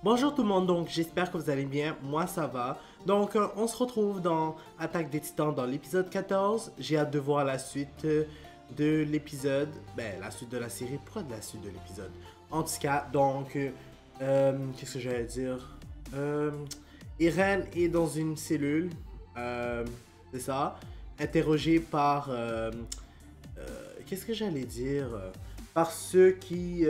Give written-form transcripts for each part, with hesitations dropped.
Bonjour tout le monde, donc j'espère que vous allez bien, moi ça va. Donc on se retrouve dans Attaque des Titans dans l'épisode 14. J'ai hâte de voir la suite de l'épisode, la suite de la série, pourquoi de la suite de l'épisode? En tout cas, donc, qu'est-ce que j'allais dire? Euh, Irène est dans une cellule, c'est ça, interrogée par, qu'est-ce que j'allais dire? Par ceux qui...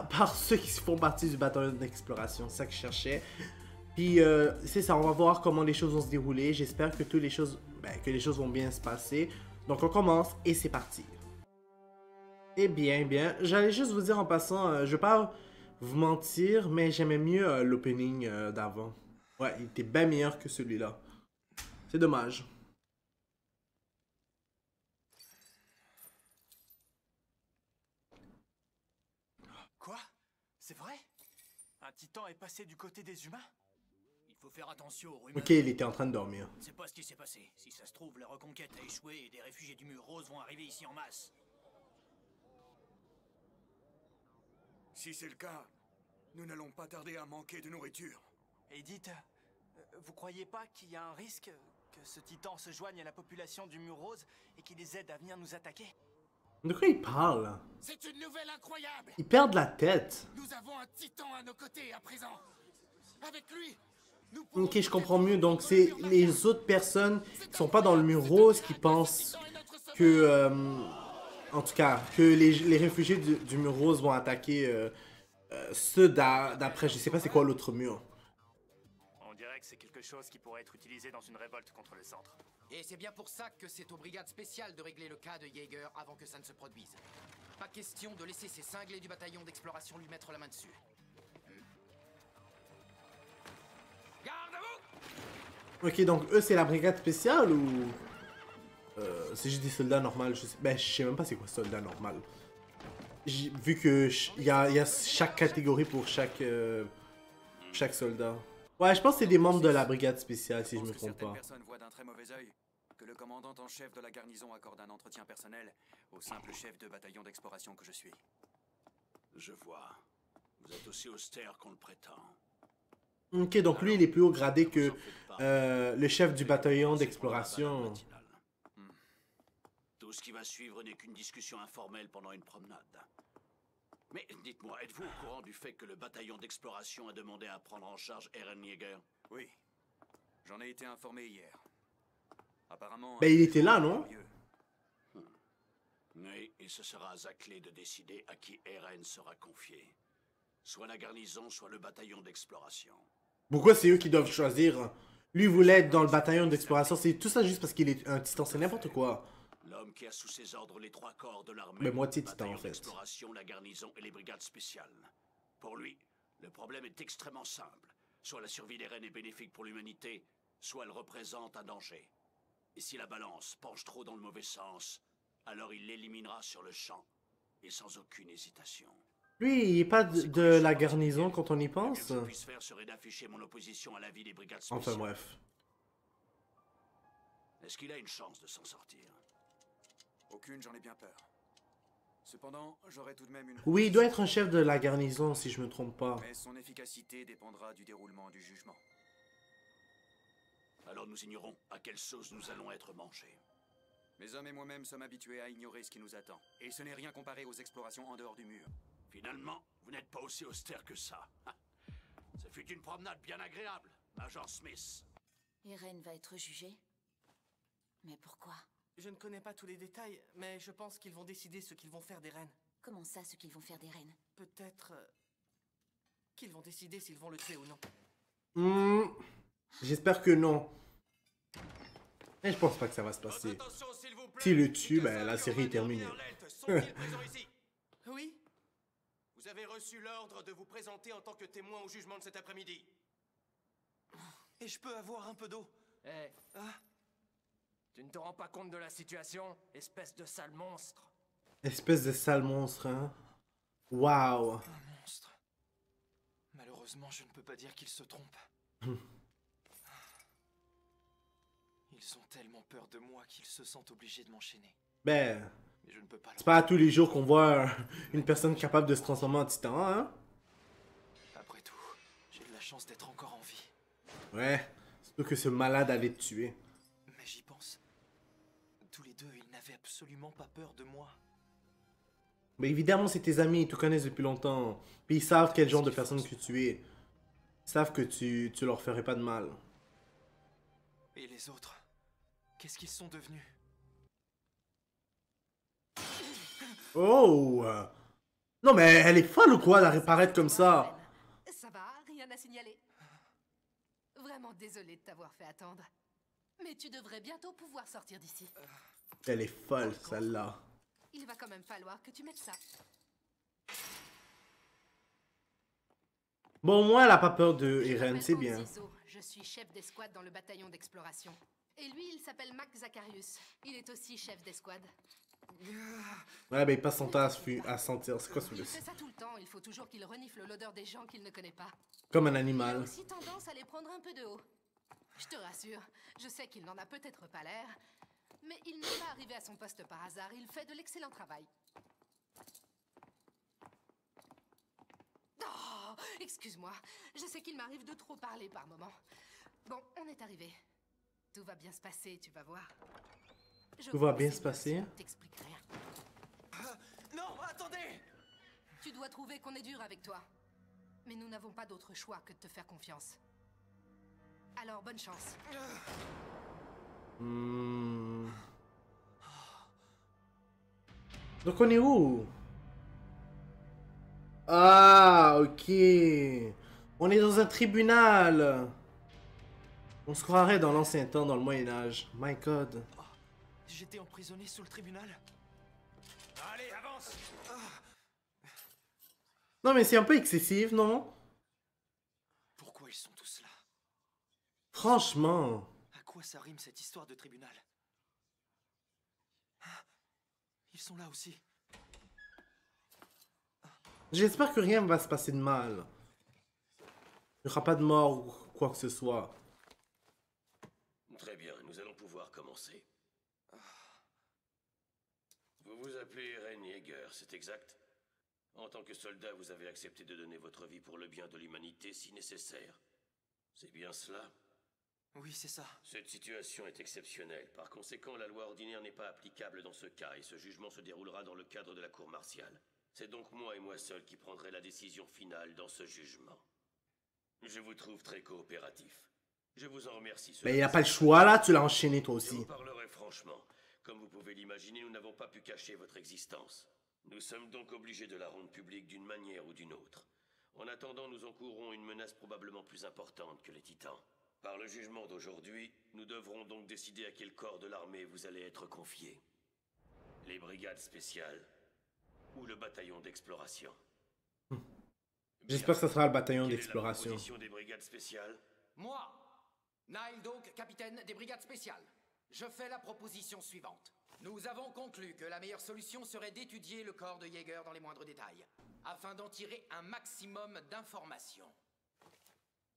par ceux qui font partie du bataillon d'exploration, c'est ça que je cherchais. Puis c'est ça, on va voir comment les choses vont se dérouler. J'espère que que les choses vont bien se passer. Donc on commence et c'est parti. Eh bien, j'allais juste vous dire en passant, je vais pas vous mentir, mais j'aimais mieux l'opening d'avant. Ouais, il était bien meilleur que celui-là. C'est dommage. Quoi? C'est vrai? Un titan est passé du côté des humains? Il faut faire attention aux Ok, rumeurs. il était en train de dormir. On ne sait pas ce qui s'est passé. Si ça se trouve, la reconquête a échoué et des réfugiés du mur rose vont arriver ici en masse. Si c'est le cas, nous n'allons pas tarder à manquer de nourriture. Et dites, vous croyez pas qu'il y a un risque que ce titan se joigne à la population du mur rose et qu'il les aide à venir nous attaquer? De quoi il parle là? C'est une nouvelle incroyable! Ils perdent la tête. Nous avons un titan à nos côtés à présent. Avec lui, nous pouvons... Ok, je comprends mieux. Donc, c'est les autres personnes qui sont pas dans le mur rose qui pensent que, en tout cas, que les réfugiés du mur rose vont attaquer ceux d'après. Je sais pas c'est quoi l'autre mur. On dirait que c'est quelque chose qui pourrait être utilisé dans une révolte contre le centre. Et c'est bien pour ça que c'est aux brigades spéciales de régler le cas de Jaeger avant que ça ne se produise. Pas question de laisser ces cinglés du bataillon d'exploration lui mettre la main dessus. Garde-vous! Ok, donc eux c'est la brigade spéciale ou c'est juste des soldats normaux. Je sais même pas c'est quoi soldat normal. Vu que il y a chaque catégorie pour chaque soldat. Ouais, je pense que c'est des membres de la brigade spéciale si je me trompe pas. Personnes voient d'un très mauvais œil que le commandant en chef de la garnison accorde un entretien personnel au simple chef de bataillon d'exploration que je suis. Je vois. Vous êtes aussi austère qu'on le prétend. Ok, donc lui il est plus haut gradé que le chef du bataillon d'exploration. Tout ce qui va suivre n'est qu'une discussion informelle pendant une promenade. Mais dites-moi, êtes-vous au courant du fait que le bataillon d'exploration a demandé à prendre en charge Eren Yeager? Oui, j'en ai été informé hier. Apparemment... Il était là, non? Oui, et ce sera à Zaclé de décider à qui Eren sera confié. Soit la garnison, soit le bataillon d'exploration. Pourquoi c'est eux qui doivent choisir? Lui voulait être dans le bataillon d'exploration, c'est tout ça juste parce qu'il est un titan, c'est n'importe quoi. L'homme qui a sous ses ordres les trois corps de l'armée, Mais moitié le titan, bataillon en fait. d'exploration, la garnison et les brigades spéciales. Pour lui, le problème est extrêmement simple. Soit la survie d'Eren est bénéfique pour l'humanité, soit elle représente un danger. Et si la balance penche trop dans le mauvais sens, alors il l'éliminera sur le champ, et sans aucune hésitation. Lui, il est pas de la garnison quand on y Le mieux pense. que je puisse faire serait d'afficher mon opposition à l'avis des brigades spéciales. Enfin bref. Est-ce qu'il a une chance de s'en sortir? Aucune, j'en ai bien peur. Cependant, j'aurai tout de même une... Oui, il doit être un chef de la garnison si je me trompe pas. Mais son efficacité dépendra du déroulement du jugement. Alors nous ignorons à quelle sauce nous allons être mangés. Mes hommes et moi-même sommes habitués à ignorer ce qui nous attend. Et ce n'est rien comparé aux explorations en dehors du mur. Finalement, vous n'êtes pas aussi austère que ça. Ce fut une promenade bien agréable, Major Smith. Eren va être jugé? Mais pourquoi? Je ne connais pas tous les détails, mais je pense qu'ils vont décider ce qu'ils vont faire d'Eren. Comment ça, ce qu'ils vont faire d'Eren? Peut-être qu'ils vont décider s'ils vont le tuer ou non. J'espère que non. Mais je pense pas que ça va se passer. S'il le tue, la série est terminée. Oui? Vous avez reçu l'ordre de vous présenter en tant que témoin au jugement de cet après-midi. Et je peux avoir un peu d'eau? Eh, tu ne te rends pas compte de la situation, espèce de sale monstre? Espèce de sale monstre, hein. Waouh. Un monstre. Malheureusement, je ne peux pas dire qu'ils se trompent. Ils ont tellement peur de moi qu'ils se sentent obligés de m'enchaîner. Ben, Et je ne peux pas C'est pas à tous les jours qu'on voit une personne capable de se transformer en titan, hein? Après tout, j'ai de la chance d'être encore en vie. Ouais, surtout que ce malade allait te tuer. Mais j'y pense. Tous les deux, ils n'avaient absolument pas peur de moi. Mais évidemment, c'est tes amis, ils te connaissent depuis longtemps. Puis ils savent quel genre de personne que tu es. Ils savent que tu leur ferais pas de mal. Et les autres, qu'est-ce qu'ils sont devenus? Oh! Non mais elle est folle ou quoi d'apparaître comme ça? Ça va, rien à signaler. Vraiment désolé de t'avoir fait attendre. Mais tu devrais bientôt pouvoir sortir d'ici. Elle est folle, celle-là. Il va quand même falloir que tu mettes ça. Bon, moi, elle a pas peur de Je Eren, m'appelle c'est bien. Anzizo. Je suis chef d'escouade dans le bataillon d'exploration. Et lui, il s'appelle Mac Zacharius. Il est aussi chef d'escouade. Ouais, ben il passe son temps à sentir. C'est quoi ce Il fait ça tout le temps. Il faut toujours qu'il renifle l'odeur des gens qu'il ne connaît pas. Comme un Il a animal. aussi tendance à les prendre un peu de haut. Je te rassure, je sais qu'il n'en a peut-être pas l'air, mais il n'est pas arrivé à son poste par hasard. Il fait de l'excellent travail. Oh, excuse-moi. Je sais qu'il m'arrive de trop parler par moment. Bon, on est arrivé. Tout va bien se passer, tu vas voir. Tout va bien se passer. Je t'explique rien. Non, attendez! Tu dois trouver qu'on est dur avec toi. Mais nous n'avons pas d'autre choix que de te faire confiance. Alors, bonne chance. Donc on est où? Ah, ok. On est dans un tribunal. On se croirait dans l'ancien temps, dans le Moyen-Âge. My God. J'étais emprisonné sous le tribunal? Allez, avance! Non, mais c'est un peu excessif, non? Pourquoi ils sont tous là? Franchement. À quoi ça rime cette histoire de tribunal? Ah, ils sont là aussi. J'espère que rien ne va se passer de mal. Il n'y aura pas de mort ou quoi que ce soit. Très bien, nous allons pouvoir commencer. Vous vous appelez Eren Yeager, c'est exact? En tant que soldat, vous avez accepté de donner votre vie pour le bien de l'humanité si nécessaire. C'est bien cela? Oui, c'est ça. Cette situation est exceptionnelle. Par conséquent, la loi ordinaire n'est pas applicable dans ce cas et ce jugement se déroulera dans le cadre de la cour martiale. C'est donc moi et moi seul qui prendrai la décision finale dans ce jugement. Je vous trouve très coopératif. Je vous en remercie. Mais il n'y a pas le choix là, tu l'as enchaîné toi Je aussi. vous parlerai franchement. Comme vous pouvez l'imaginer, nous n'avons pas pu cacher votre existence. Nous sommes donc obligés de la rendre publique d'une manière ou d'une autre. En attendant, nous encourons une menace probablement plus importante que les Titans. Par le jugement d'aujourd'hui, nous devrons donc décider à quel corps de l'armée vous allez être confiés. Les brigades spéciales ou le bataillon d'exploration. J'espère que ça sera le bataillon Quelle est la d'exploration. proposition des brigades spéciales? Moi, Nile donc, capitaine des brigades spéciales. Je fais la proposition suivante. Nous avons conclu que la meilleure solution serait d'étudier le corps de Yeager dans les moindres détails, afin d'en tirer un maximum d'informations.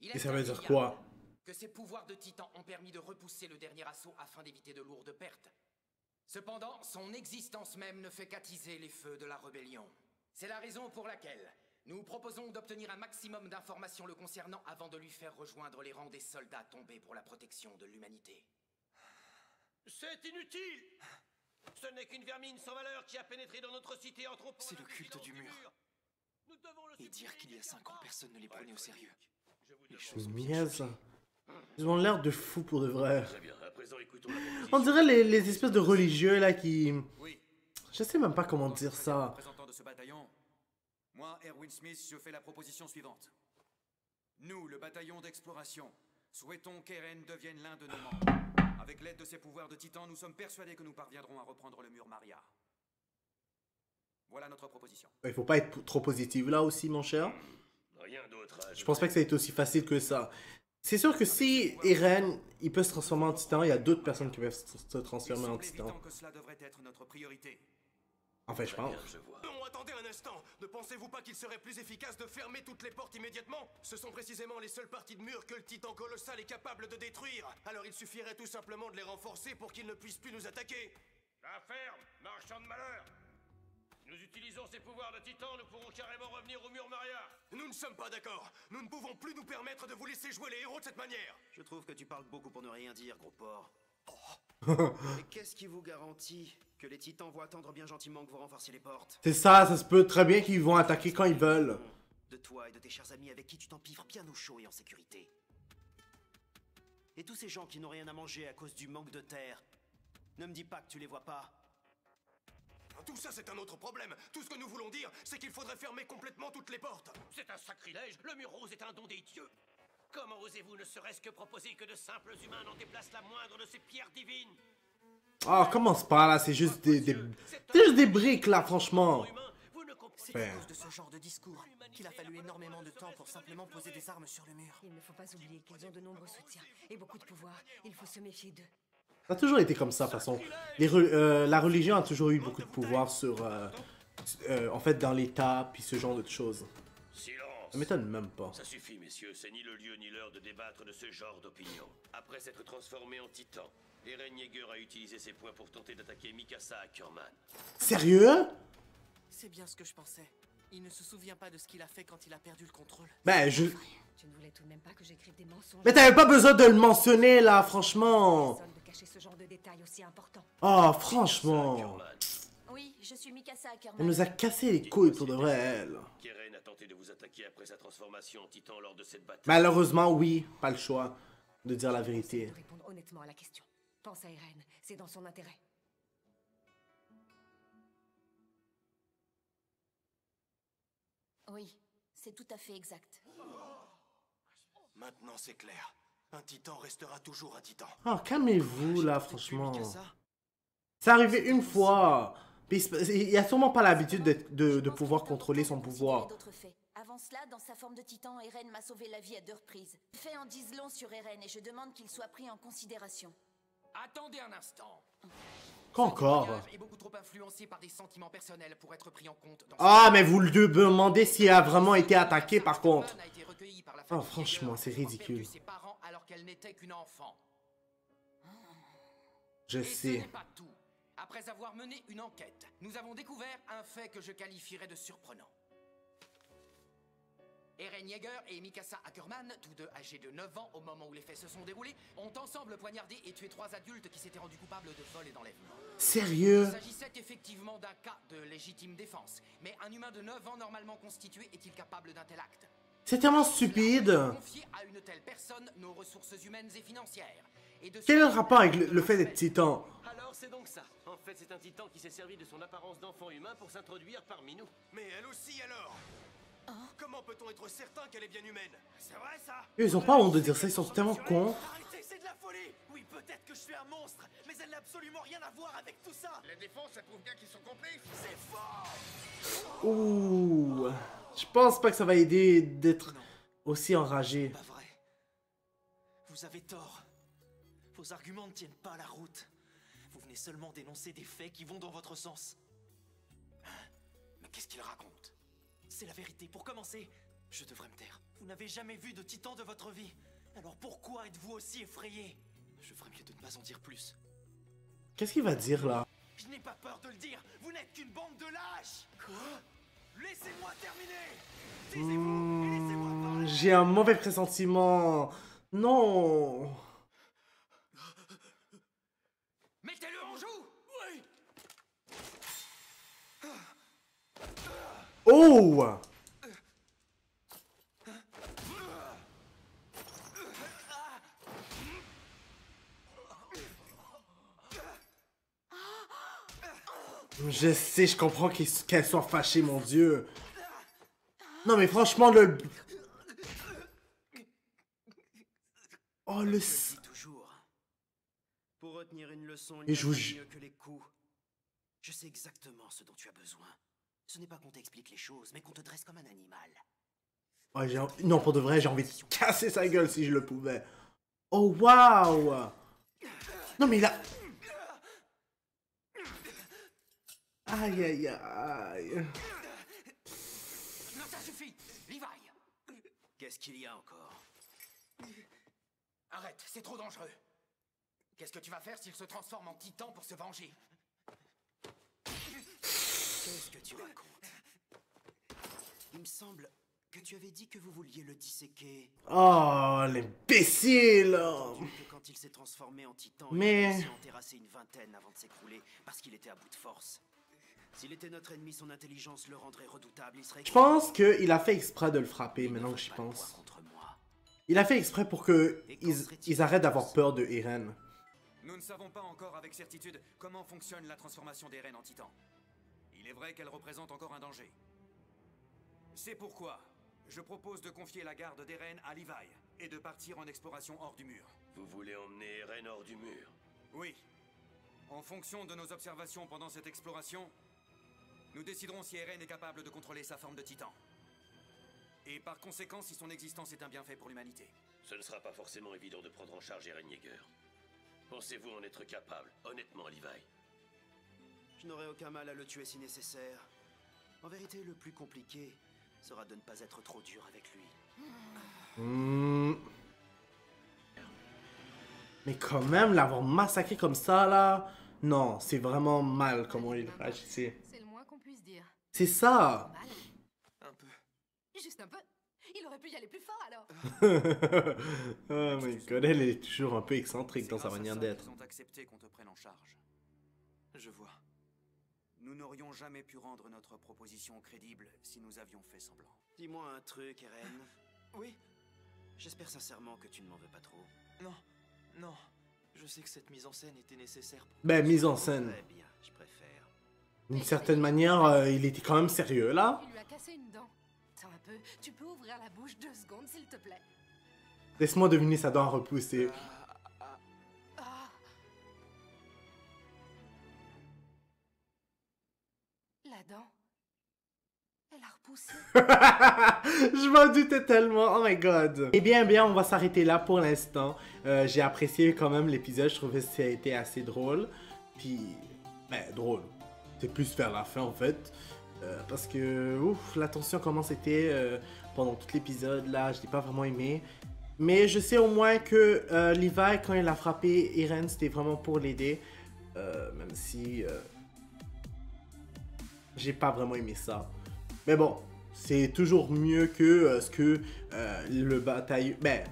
Il Et est ça veut dire indéniable quoi? que ses pouvoirs de titan ont permis de repousser le dernier assaut afin d'éviter de lourdes pertes. Cependant, son existence même ne fait qu'attiser les feux de la rébellion. C'est la raison pour laquelle nous proposons d'obtenir un maximum d'informations le concernant avant de lui faire rejoindre les rangs des soldats tombés pour la protection de l'humanité. C'est inutile! Ce n'est qu'une vermine sans valeur qui a pénétré dans notre cité en trompant. C'est le culte du mur. Nous devons le Et dire qu'il y a 5 ans, personne ne les prenait au sérieux. Les Je choses ont niaise. Ils ont l'air de fous pour de vrai. Très bien, à présent écoutons la proposition. On dirait les espèces de religieux là qui... Oui. Je sais même pas comment dire ça. Représentant de ce bataillon, moi, Erwin Smith, je fais la proposition suivante. Nous, le bataillon d'exploration, souhaitons qu'Eren devienne l'un de nos membres. Avec l'aide de ses pouvoirs de titan, nous sommes persuadés que nous parviendrons à reprendre le mur Maria. Voilà notre proposition. Il faut pas être trop positif là aussi, mon cher. Rien d'autre à Je pense pas que ça a été aussi facile que ça. C'est sûr que si Eren, il peut se transformer en titan, il y a d'autres personnes qui peuvent se transformer en Il semble titan. évident que cela devrait être notre priorité. Enfin, je pense. Bien, je vois. Non, attendez un instant! Ne pensez-vous pas qu'il serait plus efficace de fermer toutes les portes immédiatement? Ce sont précisément les seules parties de mur que le titan colossal est capable de détruire. Alors il suffirait tout simplement de les renforcer pour qu'ils ne puissent plus nous attaquer. La ferme, marchand de malheur. Si nous utilisons ces pouvoirs de titan, nous pourrons carrément revenir au mur Maria. Nous ne sommes pas d'accord. Nous ne pouvons plus nous permettre de vous laisser jouer les héros de cette manière. Je trouve que tu parles beaucoup pour ne rien dire, gros porc. Et qu'est-ce qui vous garantit que les titans vont attendre bien gentiment que vous renforciez les portes? C'est ça, ça se peut très bien qu'ils vont attaquer quand ils veulent. De toi et de tes chers amis avec qui tu t'empiffres bien au chaud et en sécurité. Et tous ces gens qui n'ont rien à manger à cause du manque de terre. Ne me dis pas que tu les vois pas. Tout ça, c'est un autre problème. Tout ce que nous voulons dire, c'est qu'il faudrait fermer complètement toutes les portes. C'est un sacrilège. Le mur rose est un don des dieux. Comment osez-vous ne serait-ce que proposer que de simples humains n'en déplacent la moindre de ces pierres divines? Oh, commence pas là, c'est juste c'est juste des briques là, franchement. C'est à cause de ce genre de discours qu'il a fallu énormément de temps pour simplement poser des armes sur le mur. Il ne faut pas oublier qu'ils ont de nombreux soutiens et beaucoup de pouvoir. Il faut se méfier d'eux. Ça a toujours été comme ça, de toute façon. La religion a toujours eu beaucoup de pouvoir sur... en fait, dans l'État, puis ce genre de choses. Silence. Ça m'étonne même pas. Ça suffit, messieurs. C'est ni le lieu ni l'heure de débattre de ce genre d'opinion. Après s'être transformé en titan, Eren Yeager a utilisé ses points pour tenter d'attaquer Mikasa Ackerman. Sérieux? C'est bien ce que je pensais. Il ne se souvient pas de ce qu'il a fait quand il a perdu le contrôle. Ben, Tu ne voulais tout de même pas que j'écrive des mensonges. Mais t'avais pas besoin de le mentionner, là, franchement. Personne de cacher ce genre de détails aussi importants. Oh, franchement. Oui, je suis Mikasa Ackerman. Elle nous a cassé les couilles pour de vrai, elle. Eren a tenté de vous attaquer après sa transformation en titan lors de cette bataille. Malheureusement, oui. Pas le choix de dire la Essaye vérité. de répondre honnêtement à la question. Pense à Eren, c'est dans son intérêt. Oui, c'est tout à fait exact. Maintenant, c'est clair. Un titan restera toujours un titan. Oh, calmez-vous, là, franchement. Mikasa? C'est arrivé une fois. Puis il a sûrement pas l'habitude de pouvoir contrôler son pouvoir. D'autres faits. Avant cela, dans sa forme de titan, Eren m'a sauvé la vie à 2 reprises. Les faits en disent long sur Eren et je demande qu'il soit pris en considération. Attendez un instant. Qu'encore? Ce témoignage est beaucoup trop influencé par des sentiments personnels pour être pris en compte dans Ah, mais vous le demandez s'il a vraiment été attaqué, par contre. Ackerman a été recueillie par la Oh, famille franchement, Yeager c'est pour avoir ridicule. perdu ses parents alors qu'elle n'était qu'une enfant. Je Et ce sais. n'est pas tout. Après avoir mené une enquête, nous avons découvert un fait que je qualifierais de surprenant. Eren Yeager et Mikasa Ackerman, tous deux âgés de 9 ans au moment où les faits se sont déroulés, ont ensemble poignardé et tué 3 adultes qui s'étaient rendus coupables de vol et d'enlèvement. Sérieux? Il s'agissait effectivement d'un cas de légitime défense, mais un humain de 9 ans normalement constitué est-il capable d'un tel acte? C'est tellement stupide. Confier à une telle personne nos ressources humaines et financières. Et de Quel est le rapport avec le fait d'être titan? Alors c'est donc ça. En fait, c'est un titan qui s'est servi de son apparence d'enfant humain pour s'introduire parmi nous. Mais elle aussi, alors? Comment peut-on être certain qu'elle est bien humaine? C'est vrai ça? Ils ont pas honte de dire ça, ils sont tellement cons. Arrêtez, c'est de la folie! Oui, peut-être que je suis un monstre, mais elle n'a absolument rien à voir avec tout ça! La défense, ça prouve bien qu'ils sont complices. C'est faux! Ouh. Je pense pas que ça va aider d'être aussi enragé. Pas vrai. Vous avez tort. Vos arguments ne tiennent pas la route. Vous venez seulement dénoncer des faits qui vont dans votre sens. Mais qu'est-ce qu'il raconte? C'est la vérité. Pour commencer, je devrais me taire. Vous n'avez jamais vu de titan de votre vie. Alors pourquoi êtes-vous aussi effrayé? Je ferais mieux de ne pas en dire plus. Qu'est-ce qu'il va dire là? Je n'ai pas peur de le dire. Vous n'êtes qu'une bande de lâches. Quoi? Laissez-moi terminer. Taisez-vous et laissez-moi parler. J'ai un mauvais pressentiment. Non. Mettez-le en joue! Oui. Oh. Je sais, je comprends qu'elle soit fâchée, mon Dieu. Non, mais franchement, le... Oh, le... Je dis toujours. Pour retenir une leçon, il Et n'y je a vous pas ju- mieux que les coups. Je sais exactement ce dont tu as besoin. Ce n'est pas qu'on t'explique les choses, mais qu'on te dresse comme un animal. Ouais, non, pour de vrai, j'ai envie de casser sa gueule si je le pouvais. Oh, waouh. Non, mais il a... Aïe, aïe, aïe. Non, ça suffit! Levi! Qu'est-ce qu'il y a encore? Arrête, c'est trop dangereux. Qu'est-ce que tu vas faire s'il se transforme en titan pour se venger? ce que tu racontes. Il me semble que tu avais dit que vous vouliez le disséquer. Oh, l'imbécile! Que quand il s'est transformé en titan, Mais... il a réussi à en terrasser une vingtaine avant de s'écrouler parce qu'il était à bout de force. S'il était notre ennemi, son intelligence le rendrait redoutable. Il serait... Je pense qu'il a fait exprès de le frapper, maintenant que j'y pense. Il a fait exprès pour que ils arrêtent d'avoir peur de Eren. Nous ne savons pas encore avec certitude comment fonctionne la transformation d'Eren en titan. Il est vrai qu'elle représente encore un danger. C'est pourquoi je propose de confier la garde d'Eren à Levi et de partir en exploration hors du mur. Vous voulez emmener Eren hors du mur? Oui. En fonction de nos observations pendant cette exploration, nous déciderons si Eren est capable de contrôler sa forme de titan. Et par conséquent, si son existence est un bienfait pour l'humanité. Ce ne sera pas forcément évident de prendre en charge Eren Yeager. Pensez-vous en être capable, honnêtement, Levi? Je n'aurais aucun mal à le tuer si nécessaire. En vérité, le plus compliqué sera de ne pas être trop dur avec lui. Mais quand même, l'avoir massacré comme ça, là... Non, c'est vraiment mal comment il réagissait. C'est le moins qu'on puisse dire. C'est ça! Un peu. Juste un peu. Il aurait pu y aller plus fort alors. Oh my god, elle est toujours un peu excentrique dans sa manière d'être. Ils ont accepté qu'on te prenne en charge. Je vois. Nous n'aurions jamais pu rendre notre proposition crédible si nous avions fait semblant. Dis-moi un truc, Eren. Oui. J'espère sincèrement que tu ne m'en veux pas trop. Non. Non. Je sais que cette mise en scène était nécessaire pour... Ben, mise en scène. Très bien, je préfère. D'une certaine manière, il était quand même sérieux, là. Il lui a cassé une dent. Attends un peu. Tu peux ouvrir la bouche 2 secondes, s'il te plaît. Laisse-moi deviner, ça doit repousser. Ah. La dent. Elle a repoussé. Je m'en doutais tellement, oh my god. Eh bien, on va s'arrêter là pour l'instant. J'ai apprécié quand même l'épisode, je trouvais que ça a été assez drôle. Puis, ben, drôle. C'est plus vers la fin en fait. Parce que, ouf, la tension comment c'était pendant tout l'épisode là, je l'ai pas vraiment aimé. Mais je sais au moins que Levi, quand il a frappé Eren, c'était vraiment pour l'aider. Même si j'ai pas vraiment aimé ça. Mais bon, c'est toujours mieux que ce que le bataillon... Ben,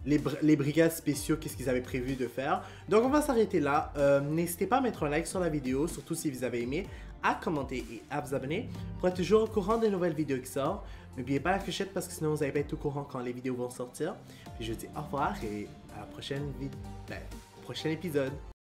les brigades spéciaux, qu'est-ce qu'ils avaient prévu de faire. Donc on va s'arrêter là. N'hésitez pas à mettre un like sur la vidéo, surtout si vous avez aimé, à commenter et à vous abonner pour être toujours au courant des nouvelles vidéos qui sortent. N'oubliez pas la clochette parce que sinon vous n'allez pas être au courant quand les vidéos vont sortir. Puis je vous dis au revoir et à la prochaine prochain épisode.